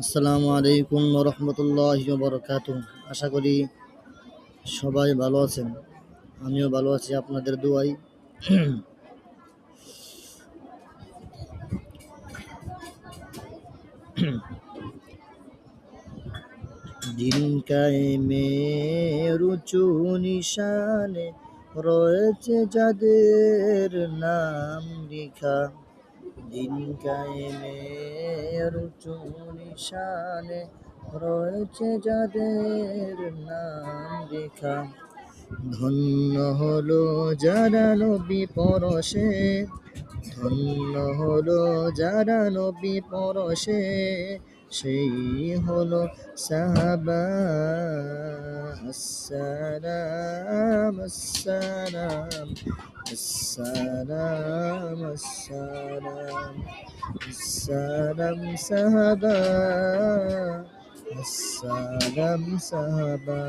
আসসালামু আলাইকুম ওয়া রাহমাতুল্লাহি ওয়া বারাকাতুহু। আশা করি সবাই ভালো আছেন। আমিও ভালো আছি আপনাদের দোয়ায়। দিন কায়েমের উঁচু নিশানে রয়েছে যাদের নাম লেখা। দিন কায়েমের উঁচু নিশানে রয়েছে যাদের নাম লেখা। ধন্য হলো যারা নবী পরশে, ধন্য হলো যারা নবী পরশে, সেই হলো সাহাবা। আসসালাম আসসালাম আসসালাম আসসালাম আসসালাম সাহাবা, আসসালাম সাহাবা।